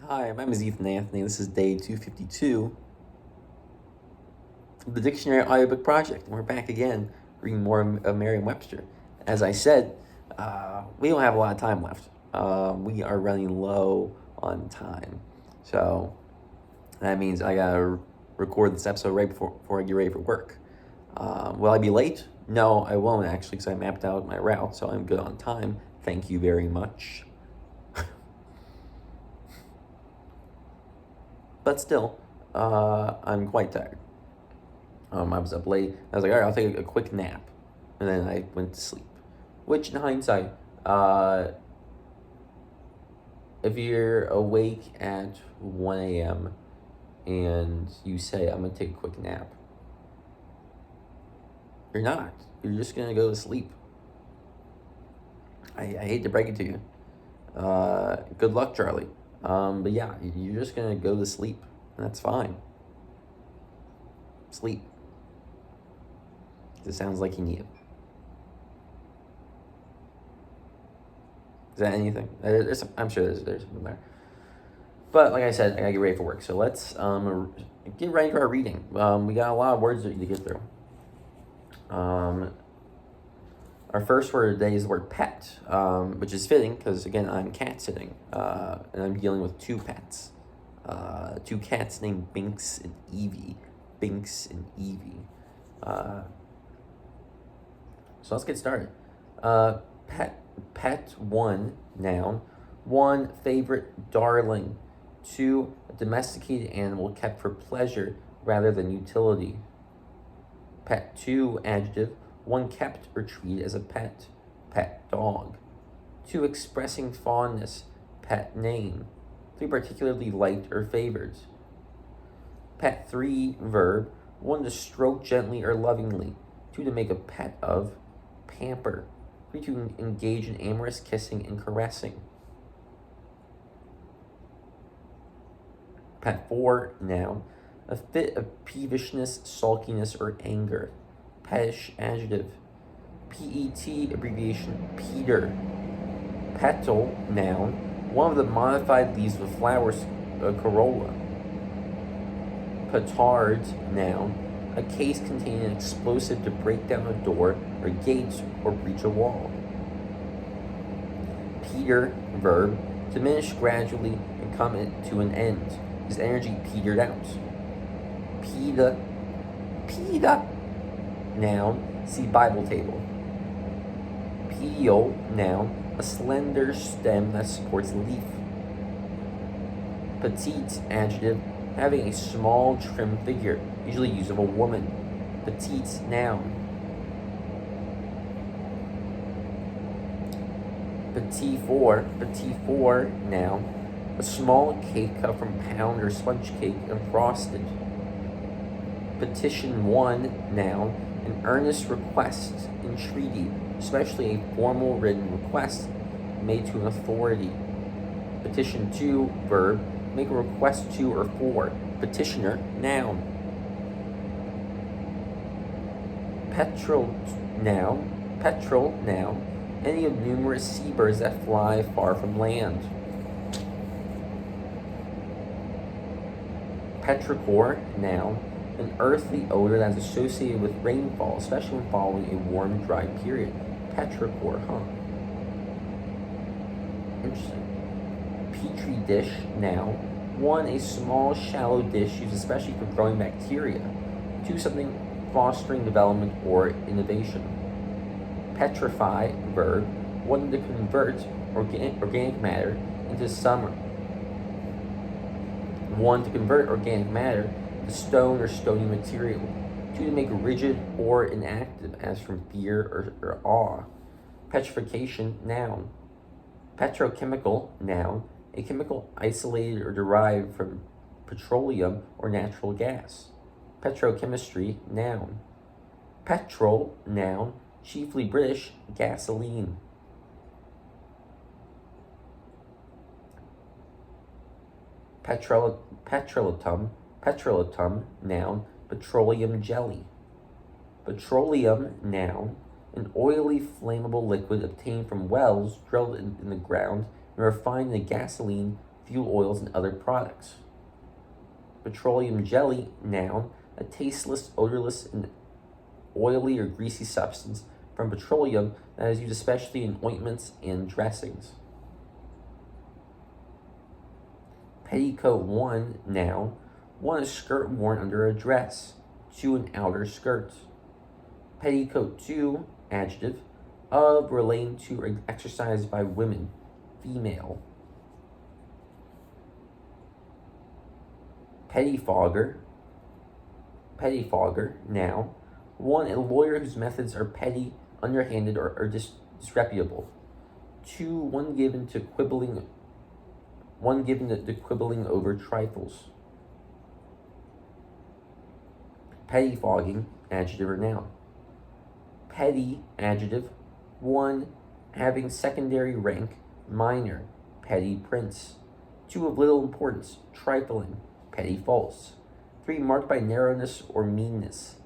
Hi, my name is Ethan Anthony. This is day 252 of the Dictionary Audiobook Project. And we're back again reading more of Merriam-Webster. As I said, we don't have a lot of time left. We are running low on time. So that means I gotta record this episode right before I get ready for work. Will I be late? No, I won't actually, because I mapped out my route, so I'm good on time. Thank you very much. But still, I'm quite tired. I was up late. I was like, all right, I'll take a quick nap. And then I went to sleep. Which, in hindsight, if you're awake at 1 a.m. and you say, I'm going to take a quick nap, you're not. You're just going to go to sleep. I hate to break it to you. Good luck, Charlie. But yeah, you're just going to go to sleep. And that's fine. Sleep. It sounds like you need it. Is that anything? I'm sure there's something there. But like I said, I gotta get ready for work. So let's get right into our reading. We got a lot of words to get through. Our first word today is the word pet, which is fitting because, again, I'm cat sitting, and I'm dealing with two pets. Two cats named Binks and Evie. Binks and Evie. So let's get started. Pet 1, noun. 1, favorite, darling. 2, a domesticated animal kept for pleasure rather than utility. Pet 2, adjective. 1 kept or treated as a pet. Pet dog. 2, expressing fondness. Pet name. 3, particularly liked or favored. Pet 3, verb. 1, to stroke gently or lovingly. 2, to make a pet of. Pamper. 3, to engage in amorous kissing and caressing. Pet 4, noun. A fit of peevishness, sulkiness, or anger. Pettish, adjective. PET, abbreviation, Peter. Petal, noun. 1 of the modified leaves of flowers, corolla. Petard, noun. A case containing an explosive to break down a door or gate or breach a wall. Peter, verb, diminish gradually and come to an end. His energy petered out. Peta, noun, see Bible table. Petiole, noun, a slender stem that supports a leaf. Petite, adjective, having a small, trim figure, usually used of a woman. Petite, noun. Petit four, noun. A small cake cut from pound or sponge cake and frosted. Petition 1, noun. An earnest request, entreaty, especially a formal written request made to an authority. Petition 2, verb. Make a request to or for. Petitioner, noun. Petrel, noun. Any of numerous seabirds that fly far from land. Petrichor, noun. An earthly odor that is associated with rainfall, especially when following a warm, dry period. Petrichor, Interesting. Petri dish, noun. 1, a small, shallow dish used especially for growing bacteria. 2, something fostering development or innovation. Petrify, verb. 1, to convert organic matter into some. 1, to convert organic matter into stone or stony material. 2, to make rigid or inactive, as from fear or awe. Petrification, noun. Petrochemical, noun. A chemical isolated or derived from petroleum or natural gas. Petrochemistry, noun. Petrol, noun. Chiefly British, gasoline. Petrolatum, noun. Petroleum jelly. Petroleum, noun. An oily, flammable liquid obtained from wells drilled in the ground and refined into gasoline, fuel oils, and other products. Petroleum jelly, noun, a tasteless, odorless, and oily or greasy substance from petroleum that is used especially in ointments and dressings. Petticoat, one, noun, one, a skirt worn under a dress. Two, an outer skirt. Petticoat, two, adjective, of, relating to, or exercised by women, female. Pettifogger, noun, one, a lawyer whose methods are petty, underhanded, or disreputable. Two, one given to quibbling over trifles. Pettifogging, adjective or noun. Petty, adjective, one, having secondary rank, minor, petty prince. Two, of little importance, trifling, petty faults. Three, marked by narrowness or meanness.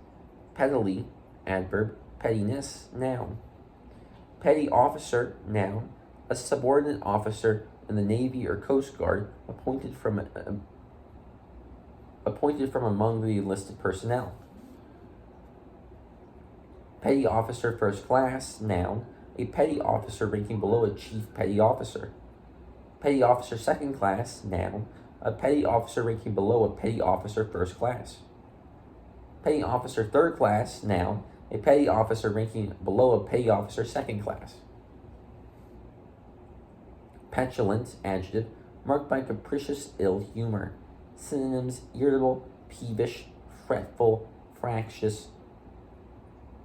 Pettily, adverb, pettiness, noun. Petty officer, noun, a subordinate officer in the Navy or Coast Guard appointed from among the enlisted personnel. Petty officer first class, noun, a petty officer ranking below a chief petty officer. Petty officer second class, noun, a petty officer ranking below a petty officer first class. Petty officer third class, noun, a petty officer ranking below a petty officer second class. Petulant, adjective, marked by capricious ill humor. Synonyms: irritable, peevish, fretful, fractious,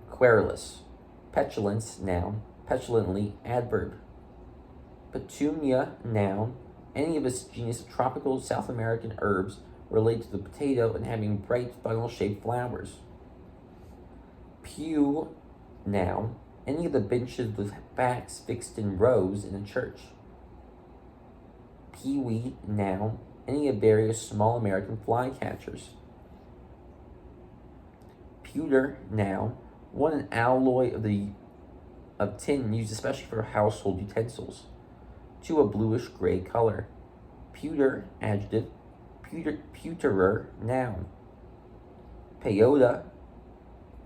querulous. Petulance, noun, petulantly, adverb. Petunia, noun, any of its genus of tropical South American herbs related to the potato and having bright funnel-shaped flowers. Pew, noun, any of the benches with backs fixed in rows in a church. Peewee, noun, any of various small American flycatchers. Pewter, noun, one, an alloy of tin used especially for household utensils. Two, a bluish gray color. Pewter, adjective, pewterer, noun. Peyote,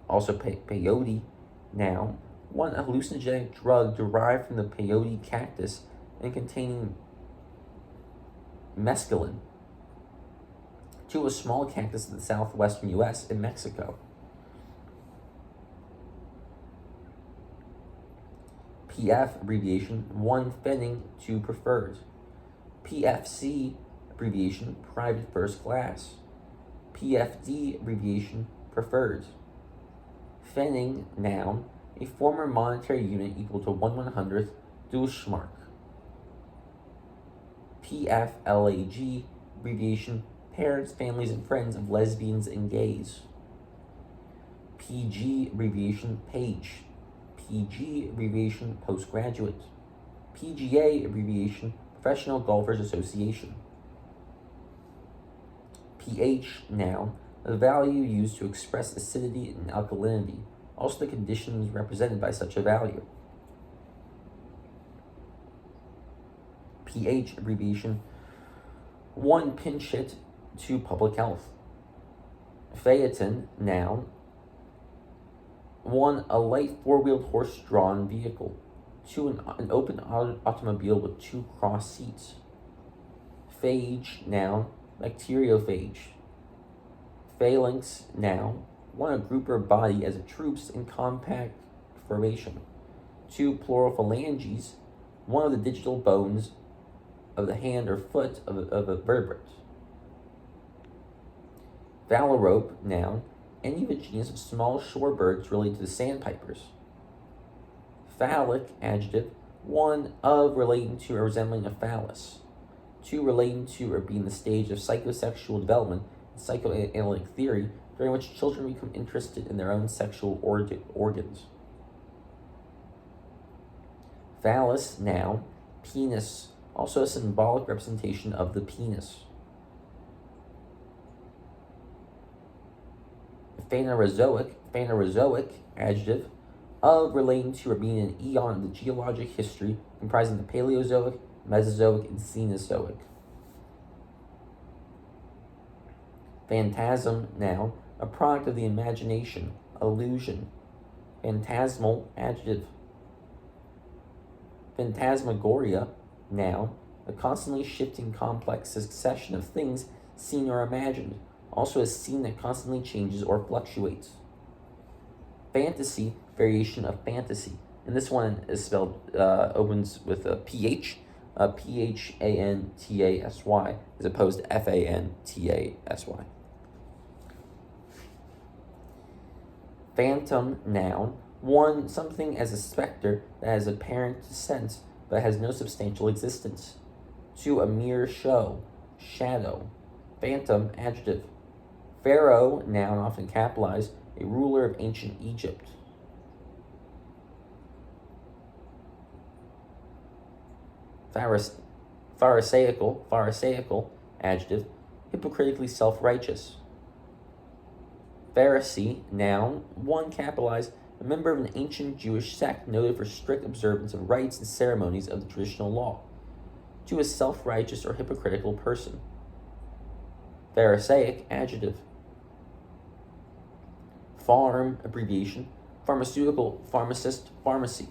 also peyote, noun, one, a hallucinogenic drug derived from the peyote cactus and containing mescaline. Two, a small cactus in the southwestern U.S. and Mexico. PF, abbreviation, one, fenning, two, preferred. PFC, abbreviation, private first class. PFD, abbreviation, preferred. Pfennig, noun, a former monetary unit equal to 1/100th Deutschmark. PFLAG, abbreviation, parents, families, and friends of lesbians and gays. PG, abbreviation, page. PG, abbreviation, postgraduate. PGA, abbreviation, Professional Golfers Association. pH, noun, a value used to express acidity and alkalinity, also the conditions represented by such a value. pH, abbreviation, one, pinch hit, two, public health. Phaeton, noun, one, a light four-wheeled horse-drawn vehicle. Two, an open automobile with two cross seats. Phage, noun, bacteriophage. Phalanx, noun, one, a group or body as of troops in compact formation. Two, plural phalanges, one of the digital bones of the hand or foot of a vertebrate. Phalarope, noun, any of a genus of small shorebirds related to the sandpipers. Phallic, adjective, one, of, relating to or resembling a phallus. Two, relating to or being the stage of psychosexual development and psychoanalytic theory during which children become interested in their own sexual organs. Phallus, noun, penis, also a symbolic representation of the penis. Phanerozoic, adjective, of, relating to or being an eon of the geologic history comprising the Paleozoic, Mesozoic, and Cenozoic. Phantasm, noun, a product of the imagination, illusion. Phantasmal, adjective. Phantasmagoria, noun, a constantly shifting complex succession of things seen or imagined, also a scene that constantly changes or fluctuates. Fantasy, variation of fantasy. And this one is spelled, opens with a PH, PHANTASY, as opposed to FANTASY. Phantom, noun, one, something as a specter that has apparent sense but has no substantial existence. Two, a mere show, shadow. Phantom, adjective. Pharaoh, noun, often capitalized, a ruler of ancient Egypt. Pharisaical, adjective, hypocritically self-righteous. Pharisee, noun, one capitalized, a member of an ancient Jewish sect noted for strict observance of rites and ceremonies of the traditional law. Two, a self-righteous or hypocritical person. Pharisaic, adjective. Pharm, abbreviation, pharmaceutical, pharmacist, pharmacy.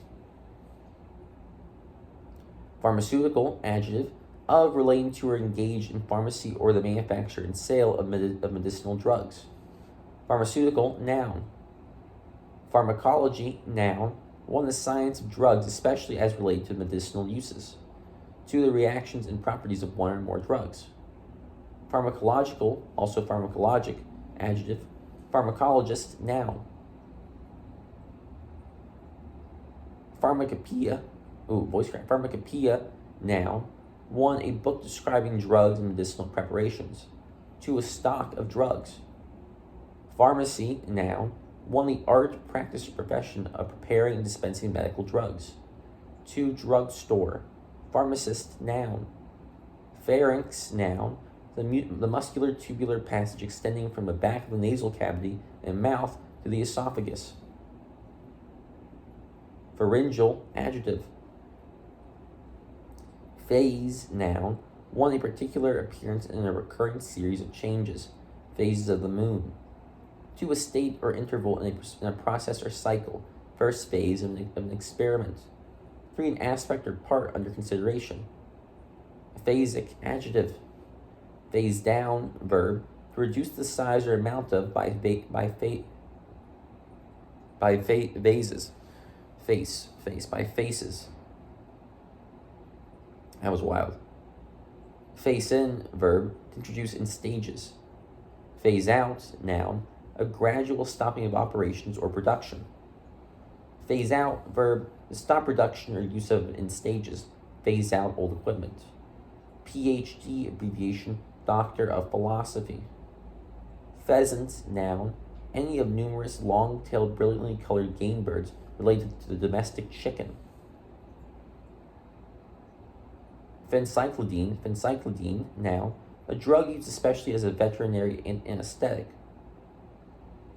Pharmaceutical, adjective, of, relating to, or engaged in pharmacy or the manufacture and sale of medicinal drugs. Pharmaceutical, noun. Pharmacology, noun, one, the science of drugs, especially as related to medicinal uses. Two, the reactions and properties of one or more drugs. Pharmacological, also pharmacologic, adjective. Pharmacologist, noun. Pharmacopoeia, Pharmacopoeia, noun, one, a book describing drugs and medicinal preparations. Two, a stock of drugs. Pharmacy, noun, one, the art, practice, or profession of preparing and dispensing medical drugs. Two, drugstore. Pharmacist, noun. Pharynx, noun, the muscular tubular passage extending from the back of the nasal cavity and mouth to the esophagus. Pharyngeal, adjective. Phase, noun, one, a particular appearance in a recurring series of changes, phases of the moon. Two, a state or interval in a process or cycle, first phase of an experiment. Three, an aspect or part under consideration. Phasic, adjective. Phase down, verb, to reduce the size or amount of by vases. By faces. That was wild. Phase in, verb, to introduce in stages. Phase out, noun, a gradual stopping of operations or production. Phase out, verb, to stop production or use of in stages. Phase out old equipment. PhD, abbreviation, Doctor of Philosophy. Pheasant, noun, any of numerous long-tailed, brilliantly colored game birds related to the domestic chicken. Phencyclidine, noun, a drug used especially as a veterinary anesthetic,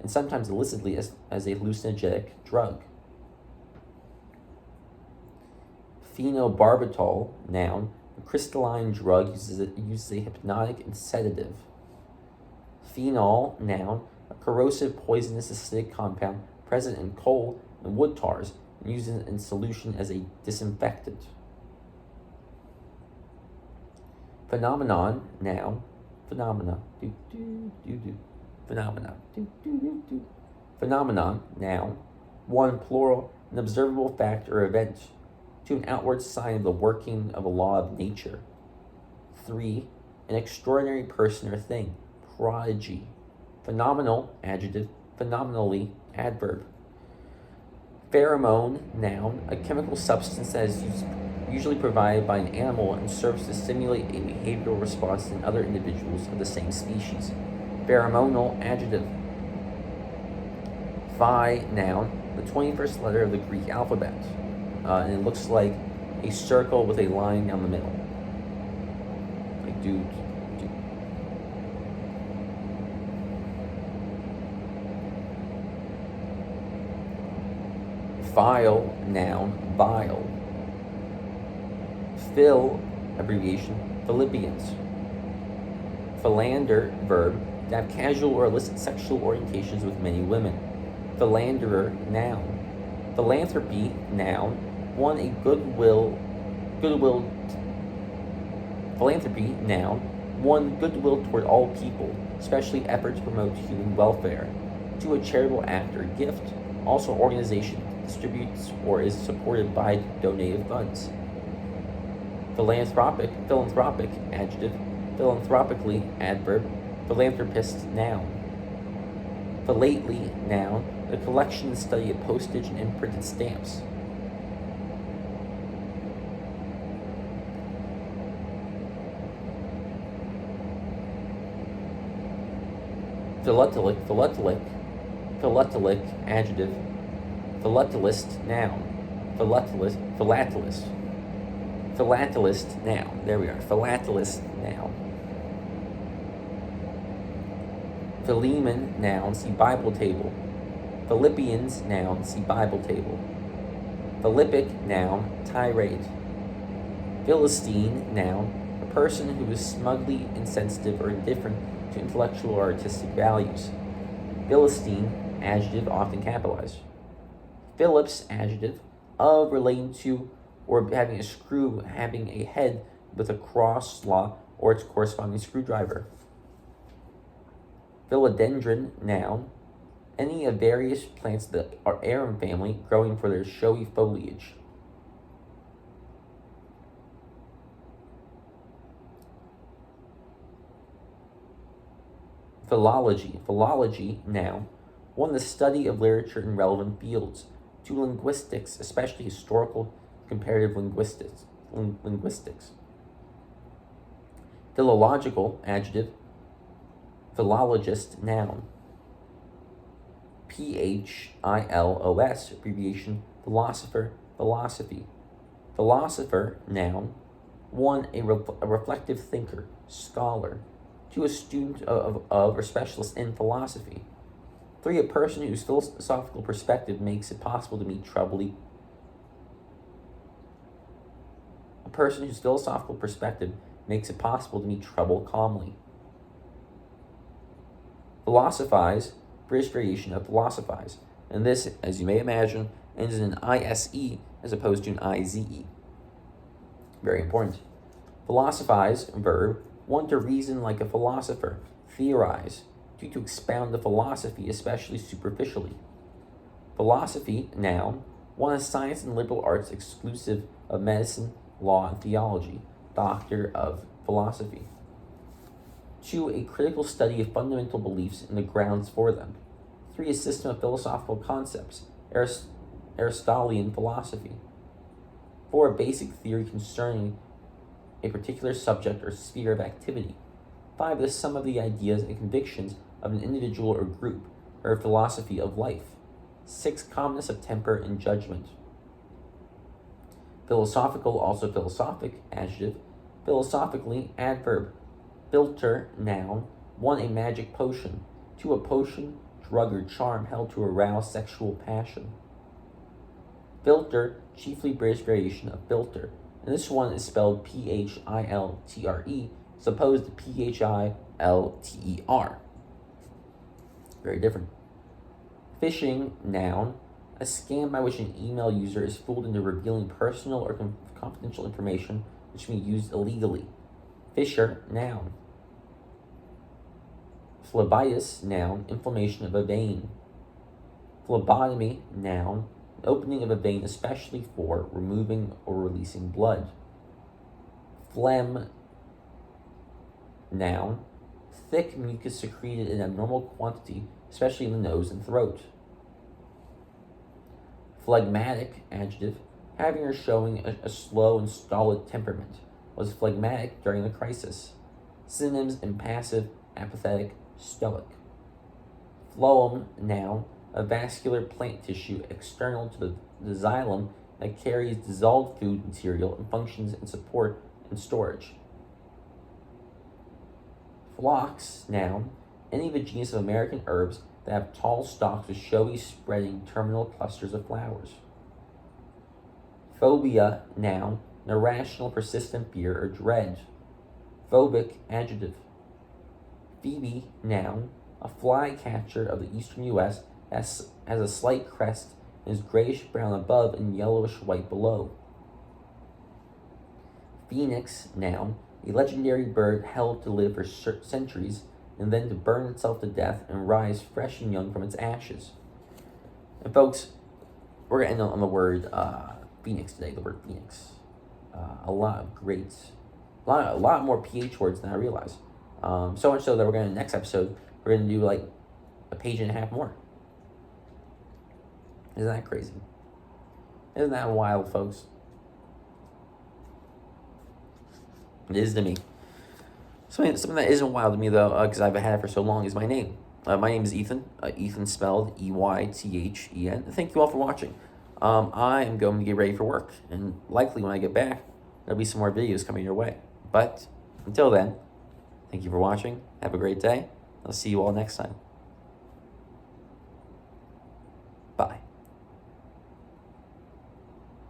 and sometimes illicitly as a hallucinogenic drug. Phenobarbital, noun, a crystalline drug uses a hypnotic and sedative. Phenol, noun, a corrosive, poisonous, acidic compound present in coal and wood tars and used in solution as a disinfectant. Phenomenon, noun, Phenomenon, noun, one, plural, an observable fact or event. Two, an outward sign of the working of a law of nature. Three, an extraordinary person or thing, prodigy. Phenomenal, adjective, phenomenally, adverb. Pheromone, noun, a chemical substance that is usually provided by an animal and serves to stimulate a behavioral response in other individuals of the same species. Pheromonal, adjective. Phi, noun, the 21st letter of the Greek alphabet. And it looks like a circle with a line down the middle. Like do. File, noun, vile. Phil, abbreviation, Philippians. Philander, verb, To have casual or illicit sexual orientations with many women. Philanderer, noun. Philanthropy, noun. One, a goodwill. Philanthropy, noun. One, goodwill toward all people, especially effort to promote human welfare. Two, a charitable act or gift, also an organization that distributes or is supported by donated funds. Philanthropic, adjective. Philanthropically, adverb. Philanthropist, noun. Philately, noun. The collection and study of postage and imprinted stamps. Philatelic, adjective. Philatelist, noun. Philatelist, noun. There we are. Philatelist, noun. Philemon, noun. See Bible table. Philippians, noun. See Bible table. Philippic, noun. Tirade. Philistine, noun. A person who is smugly insensitive or indifferent to intellectual or artistic values. Philistine, adjective, often capitalized. Phillips, adjective, of, relating to, or having a screw having a head with a cross slot or its corresponding screwdriver. Philodendron, noun. Any of various plants that are arum family growing for their showy foliage. Philology, noun. One, the study of literature in relevant fields. Two, linguistics, especially historical comparative linguistics. Philological, adjective. Philologist, noun. PHILOS, abbreviation, philosopher, philosophy. Philosopher, noun. One, a reflective thinker, scholar. Two, a student of or specialist in philosophy. Three, a person whose philosophical perspective makes it possible to meet trouble. A person whose philosophical perspective makes it possible to meet trouble calmly. Philosophize, British variation of philosophize, and this, as you may imagine, ends in an ISE as opposed to an IZE. Very important. Philosophize, verb. One, to reason like a philosopher, theorize. Two, to expound the philosophy, especially superficially. Philosophy, noun. One, a science and liberal arts exclusive of medicine, law, and theology. Doctor of philosophy. Two, a critical study of fundamental beliefs and the grounds for them. Three, a system of philosophical concepts, Aristotelian philosophy. Four, a basic theory concerning a particular subject or sphere of activity. Five, the sum of the ideas and convictions of an individual or group, or a philosophy of life. Six, calmness of temper and judgment. Philosophical, also philosophic, adjective. Philosophically, adverb. Philter, noun. One, a magic potion. Two, a potion, drug, or charm held to arouse sexual passion. Filter, chiefly British variation of filter. And this one is spelled Philtre, as opposed to Philter. Very different. Phishing, noun. A scam by which an email user is fooled into revealing personal or confidential information which can be used illegally. Fissure, noun. Phlebitis, noun. Inflammation of a vein. Phlebotomy, noun. Opening of a vein, especially for removing or releasing blood. Phlegm, noun. Thick mucus secreted in abnormal quantity, especially in the nose and throat. Phlegmatic, adjective. Having or showing a slow and stolid temperament. Was phlegmatic during the crisis. Synonyms: impassive, apathetic, stoic. Phloem, noun. A vascular plant tissue external to the xylem that carries dissolved food material and functions in support and storage. Phlox, noun. Any of a genus of American herbs that have tall stalks with showy spreading terminal clusters of flowers. Phobia, noun. An irrational, persistent fear or dread. Phobic, adjective. Phoebe, noun, a flycatcher of the eastern U.S., has a slight crest and is grayish-brown above and yellowish-white below. Phoenix, noun, a legendary bird held to live for centuries and then to burn itself to death and rise fresh and young from its ashes. And folks, we're going to end on the word phoenix today, the word phoenix. A lot of great, a lot more PH words than I realized. So much so that we're going to, next episode, we're going to do like a page and a half more. Isn't that crazy? Isn't that wild, folks? It is to me. Something that isn't wild to me, though, because I've had it for so long, is my name. My name is Ethan. Ethan spelled Eythen. Thank you all for watching. I am going to get ready for work, and likely when I get back, there'll be some more videos coming your way. But until then, thank you for watching. Have a great day. I'll see you all next time.